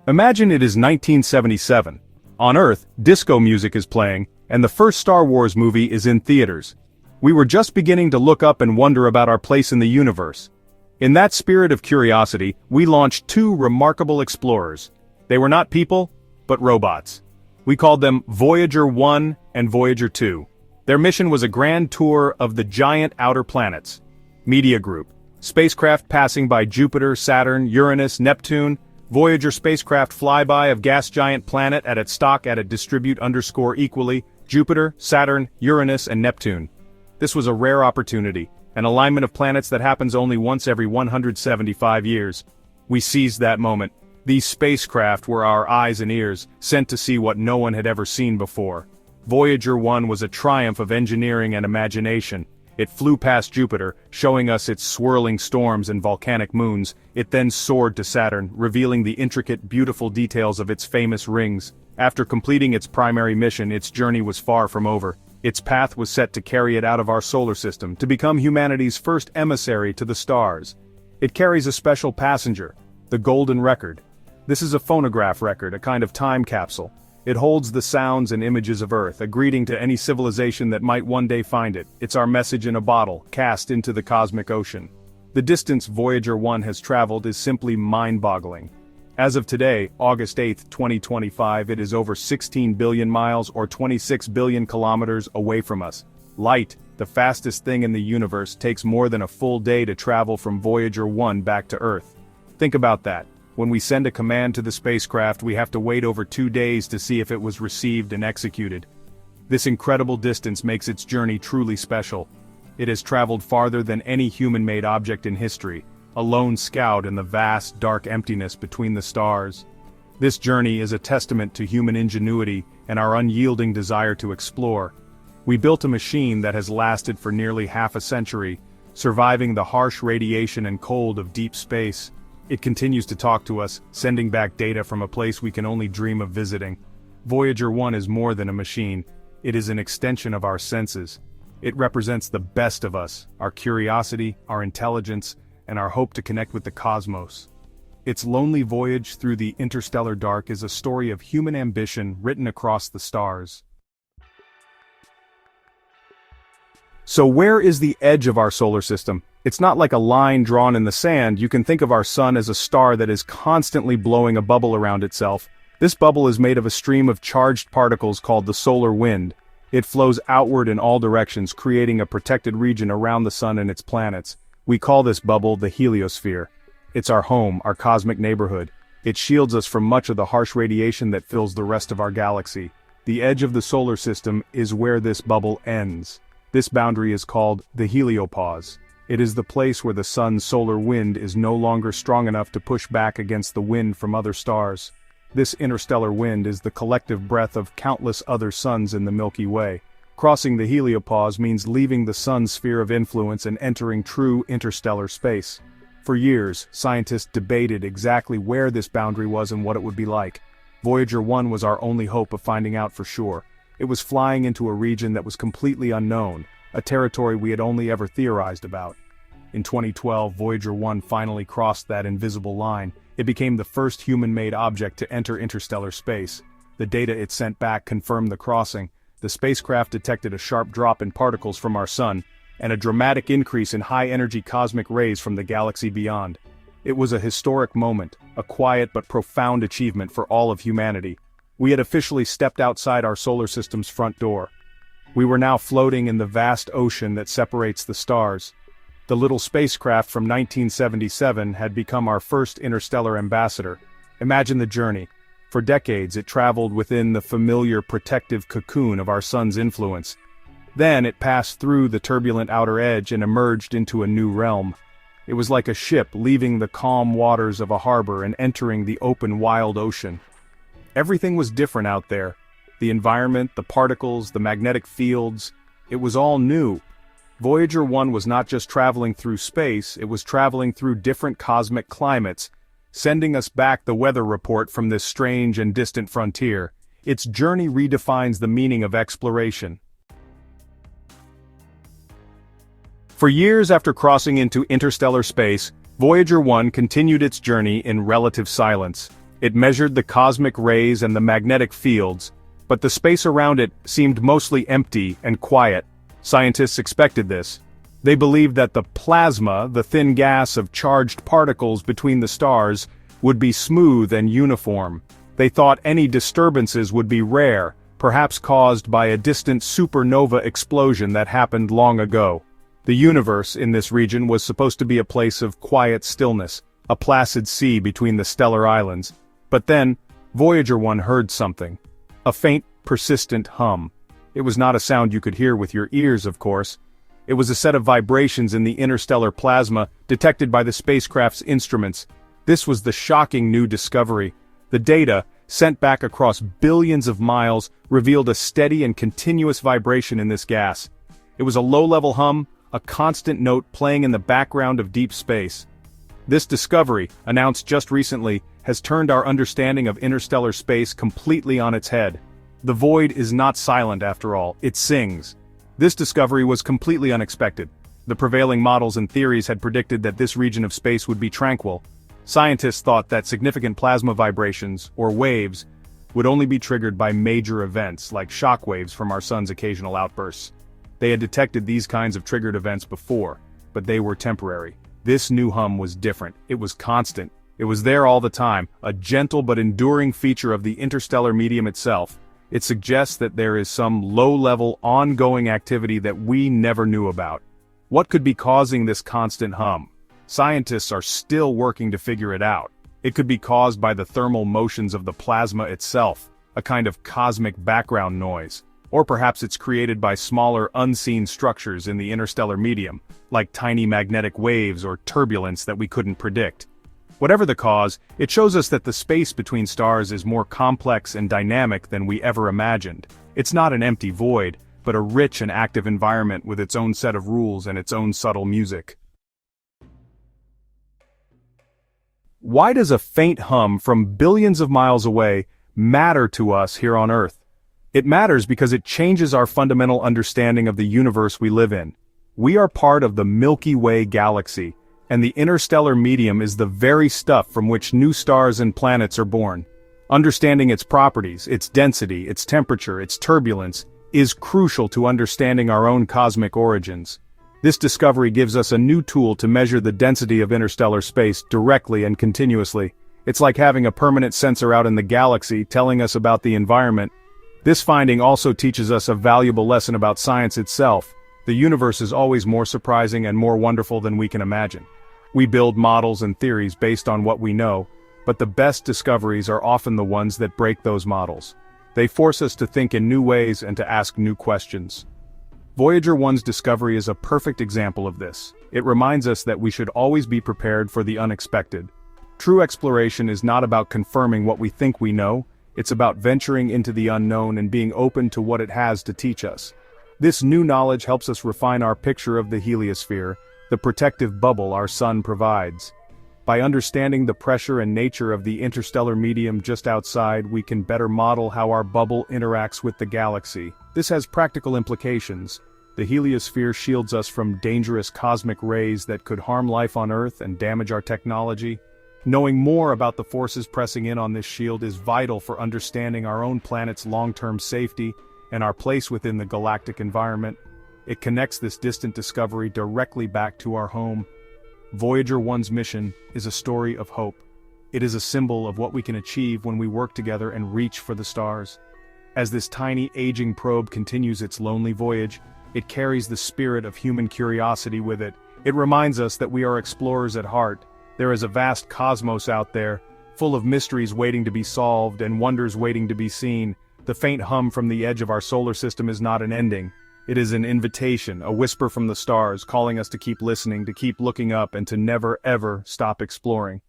Imagine it is 1977. On Earth, disco music is playing, and the first Star Wars movie is in theaters. We were just beginning to look up and wonder about our place in the universe. In that spirit of curiosity, we launched two remarkable explorers. They were not people, but robots. We called them Voyager 1 and Voyager 2. Their mission was a grand tour of the giant outer planets. Media Group. Spacecraft passing by Jupiter, Saturn, Uranus, Neptune. Voyager spacecraft flyby of gas giant planet at its stock at a distribute _equally, Jupiter, Saturn, Uranus, and Neptune. This was a rare opportunity, an alignment of planets that happens only once every 175 years. We seized that moment. These spacecraft were our eyes and ears, sent to see what no one had ever seen before. Voyager 1 was a triumph of engineering and imagination. It flew past Jupiter, showing us its swirling storms and volcanic moons. It then soared to Saturn, revealing the intricate, beautiful details of its famous rings. After completing its primary mission, its journey was far from over. Its path was set to carry it out of our solar system, to become humanity's first emissary to the stars. It carries a special passenger, the Golden Record. This is a phonograph record, a kind of time capsule. It holds the sounds and images of Earth, a greeting to any civilization that might one day find it. It's our message in a bottle, cast into the cosmic ocean. The distance Voyager 1 has traveled is simply mind-boggling. As of today, August 8, 2025, it is over 16 billion miles or 26 billion kilometers away from us. Light, the fastest thing in the universe, takes more than a full day to travel from Voyager 1 back to Earth. Think about that. When we send a command to the spacecraft, we have to wait over 2 days to see if it was received and executed. This incredible distance makes its journey truly special. It has traveled farther than any human-made object in history, a lone scout in the vast, dark emptiness between the stars. This journey is a testament to human ingenuity and our unyielding desire to explore. We built a machine that has lasted for nearly half a century, surviving the harsh radiation and cold of deep space. It continues to talk to us, sending back data from a place we can only dream of visiting. Voyager 1 is more than a machine. It is an extension of our senses. It represents the best of us, our curiosity, our intelligence, and our hope to connect with the cosmos. Its lonely voyage through the interstellar dark is a story of human ambition written across the stars. So where is the edge of our solar system? It's not like a line drawn in the sand. You can think of our sun as a star that is constantly blowing a bubble around itself. This bubble is made of a stream of charged particles called the solar wind. It flows outward in all directions, creating a protected region around the sun and its planets. We call this bubble the heliosphere. It's our home, our cosmic neighborhood. It shields us from much of the harsh radiation that fills the rest of our galaxy. The edge of the solar system is where this bubble ends. This boundary is called the Heliopause. It is the place where the sun's solar wind is no longer strong enough to push back against the wind from other stars. This interstellar wind is the collective breath of countless other suns in the Milky Way. Crossing the heliopause means leaving the sun's sphere of influence and entering true interstellar space. For years, scientists debated exactly where this boundary was and what it would be like. Voyager 1 was our only hope of finding out for sure. It was flying into a region that was completely unknown, a territory we had only ever theorized about. In 2012, Voyager 1 finally crossed that invisible line. It became the first human-made object to enter interstellar space. The data it sent back confirmed the crossing. The spacecraft detected a sharp drop in particles from our sun, and a dramatic increase in high-energy cosmic rays from the galaxy beyond. It was a historic moment, a quiet but profound achievement for all of humanity. We had officially stepped outside our solar system's front door. We were now floating in the vast ocean that separates the stars. The little spacecraft from 1977 had become our first interstellar ambassador. Imagine the journey. For decades it traveled within the familiar protective cocoon of our sun's influence. Then it passed through the turbulent outer edge and emerged into a new realm. It was like a ship leaving the calm waters of a harbor and entering the open wild ocean. Everything was different out there. The environment, the particles, the magnetic fields, it was all new. Voyager 1 was not just traveling through space, it was traveling through different cosmic climates, sending us back the weather report from this strange and distant frontier. Its journey redefines the meaning of exploration. For years after crossing into interstellar space, Voyager 1 continued its journey in relative silence. It measured the cosmic rays and the magnetic fields, but the space around it seemed mostly empty and quiet. Scientists expected this. They believed that the plasma, the thin gas of charged particles between the stars, would be smooth and uniform. They thought any disturbances would be rare, perhaps caused by a distant supernova explosion that happened long ago. The universe in this region was supposed to be a place of quiet stillness, a placid sea between the stellar islands. But then, Voyager 1 heard something. A faint, persistent hum. It was not a sound you could hear with your ears, of course. It was a set of vibrations in the interstellar plasma detected by the spacecraft's instruments. This was the shocking new discovery. The data, sent back across billions of miles, revealed a steady and continuous vibration in this gas. It was a low-level hum, a constant note playing in the background of deep space. This discovery, announced just recently, has turned our understanding of interstellar space completely on its head. The void is not silent after all, it sings. This discovery was completely unexpected. The prevailing models and theories had predicted that this region of space would be tranquil. Scientists thought that significant plasma vibrations, or waves, would only be triggered by major events like shock waves from our sun's occasional outbursts. They had detected these kinds of triggered events before, but they were temporary. This new hum was different. It was constant. It was there all the time, a gentle but enduring feature of the interstellar medium itself. It suggests that there is some low-level, ongoing activity that we never knew about. What could be causing this constant hum? Scientists are still working to figure it out. It could be caused by the thermal motions of the plasma itself, a kind of cosmic background noise. Or perhaps it's created by smaller, unseen structures in the interstellar medium, like tiny magnetic waves or turbulence that we couldn't predict. Whatever the cause, it shows us that the space between stars is more complex and dynamic than we ever imagined. It's not an empty void, but a rich and active environment with its own set of rules and its own subtle music. Why does a faint hum from billions of miles away matter to us here on Earth? It matters because it changes our fundamental understanding of the universe we live in. We are part of the Milky Way galaxy, and the interstellar medium is the very stuff from which new stars and planets are born. Understanding its properties, its density, its temperature, its turbulence, is crucial to understanding our own cosmic origins. This discovery gives us a new tool to measure the density of interstellar space directly and continuously. It's like having a permanent sensor out in the galaxy telling us about the environment. This finding also teaches us a valuable lesson about science itself. The universe is always more surprising and more wonderful than we can imagine. We build models and theories based on what we know, but the best discoveries are often the ones that break those models. They force us to think in new ways and to ask new questions. Voyager 1's discovery is a perfect example of this. It reminds us that we should always be prepared for the unexpected. True exploration is not about confirming what we think we know, it's about venturing into the unknown and being open to what it has to teach us. This new knowledge helps us refine our picture of the heliosphere, the protective bubble our sun provides. By understanding the pressure and nature of the interstellar medium just outside, we can better model how our bubble interacts with the galaxy. This has practical implications. The heliosphere shields us from dangerous cosmic rays that could harm life on Earth and damage our technology. Knowing more about the forces pressing in on this shield is vital for understanding our own planet's long-term safety and our place within the galactic environment. It connects this distant discovery directly back to our home. Voyager 1's mission is a story of hope. It is a symbol of what we can achieve when we work together and reach for the stars. As this tiny, aging probe continues its lonely voyage, it carries the spirit of human curiosity with it. It reminds us that we are explorers at heart. There is a vast cosmos out there, full of mysteries waiting to be solved and wonders waiting to be seen. The faint hum from the edge of our solar system is not an ending. It is an invitation, a whisper from the stars, calling us to keep listening, to keep looking up, and to never ever stop exploring.